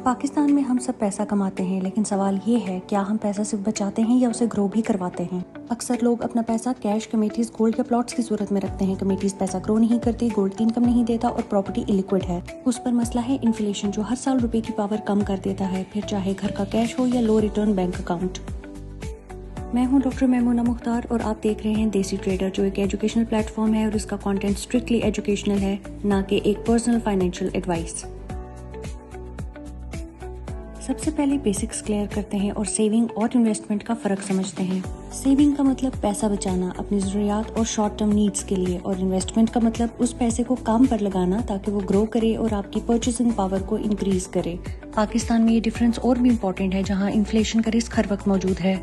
पाकिस्तान में हम सब पैसा कमाते हैं, लेकिन सवाल ये है क्या हम पैसा सिर्फ बचाते हैं या उसे ग्रो भी करवाते हैं। अक्सर लोग अपना पैसा कैश, कमेटीज, गोल्ड या प्लॉट्स की सूरत में रखते हैं। कमेटीज पैसा ग्रो नहीं करती, गोल्ड इनकम नहीं देता और प्रॉपर्टी इलिक्विड है। उस पर मसला है इन्फ्लेशन, जो हर साल रुपए की पावर कम कर देता है, फिर चाहे घर का कैश हो या लो रिटर्न बैंक अकाउंट। मैं हूं डॉक्टर मैमूना मुख्तार और आप देख रहे हैं देसी ट्रेडर, जो एक एजुकेशनल प्लेटफॉर्म है और इसका कंटेंट स्ट्रिक्टली एजुकेशनल है, ना कि एक पर्सनल फाइनेंशियल एडवाइस। सबसे पहले बेसिक्स क्लियर करते हैं और सेविंग और इन्वेस्टमेंट का फ़र्क समझते हैं। सेविंग का मतलब पैसा बचाना अपनी ज़रूरियात और शॉर्ट टर्म नीड्स के लिए, और इन्वेस्टमेंट का मतलब उस पैसे को काम पर लगाना ताकि वो ग्रो करे और आपकी परचेसिंग पावर को इंक्रीज करे। पाकिस्तान में ये डिफरेंस और भी इम्पोर्टेंट है, जहाँ इन्फ्लेशन का रिस्क हर वक्त मौजूद है।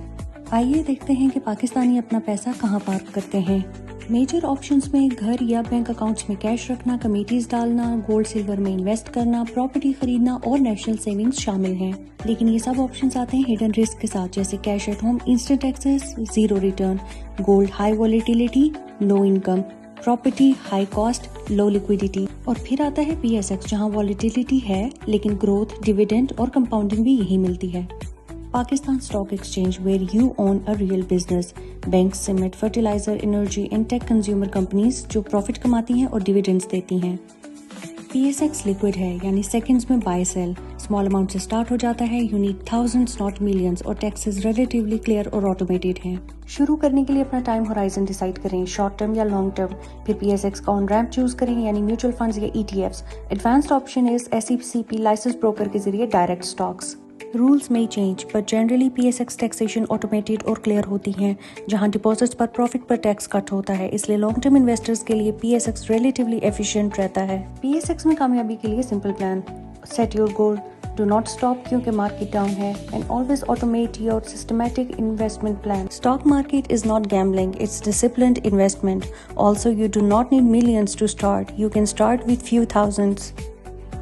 आइए देखते हैं कि पाकिस्तानी अपना पैसा कहाँ पार्क करते हैं। मेजर ऑप्शंस में घर या बैंक अकाउंट्स में कैश रखना, कमेटीज डालना, गोल्ड सिल्वर में इन्वेस्ट करना, प्रॉपर्टी खरीदना और नेशनल सेविंग्स शामिल हैं। लेकिन ये सब ऑप्शंस आते हैं हिडन रिस्क के साथ, जैसे cash at home, instant access, zero return, gold high volatility, low income, property high cost, low liquidity. और फिर आता है PSX, जहाँ वॉलेटिलिटी है लेकिन ग्रोथ, डिविडेंड और कंपाउंडिंग भी यही मिलती है। Pakistan stock exchange, where you own a real business. Bank, cement, fertiliser, energy and tech consumer companies जो प्रॉफिट कमाती हैं और डिविडेंड्स देती हैं। PSX लिक्विड है, यानी सेकंड्स में बाय सेल, स्मॉल अमाउंट से स्टार्ट हो जाता है, you need thousands not millions, और टैक्सेस रिलेटिवली क्लियर और ऑटोमेटेड हैं। शुरू करने के लिए अपना टाइम होराइजन डिसाइड करें, शॉर्ट टर्म या लॉन्ग टर्म। फिर PSX का ऑन रैंप चूज करें, यानी म्यूचुअल फंड्स या ETFs। Advanced option is SECP licence broker के जरिए डायरेक्ट स्टॉक्स। रूल्स में चेंज, पर जनरली PSX टैक्सेशन ऑटोमेटेड और क्लियर होती हैं, जहां डिपॉजिट्स पर प्रॉफिट पर टैक्स कट होता है, इसलिए लॉन्ग टर्म इन्वेस्टर्स के लिए PSX रिलेटिवली एफिशिएंट रहता है। PSX में कामयाबी के लिए simple plan, set your goal, do not stop क्योंकि मार्केट डाउन है, and always automate your systematic investment plan. Stock market is not gambling, it's disciplined investment. Also you do not need millions to start, you can start with few thousands.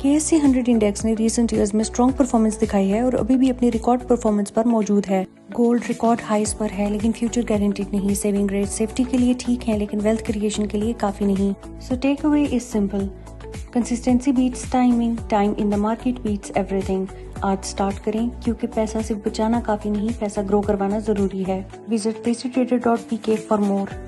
KSE 100 index ने recent years में strong performance दिखाई है और अभी भी अपनी record performance पर मौजूद है। गोल्ड रिकॉर्ड हाइस पर है, लेकिन फ्यूचर गारंटीड नहीं। सेविंग रेट सेफ्टी के लिए ठीक है, लेकिन वेल्थ क्रिएशन के लिए काफी नहीं। So takeaway is simple, consistency beats timing, time in the market beats everything. आज स्टार्ट करें, क्योंकि पैसा सिर्फ बचाना काफी नहीं, पैसा ग्रो करवाना जरूरी है। Visit desitrader.pk for more.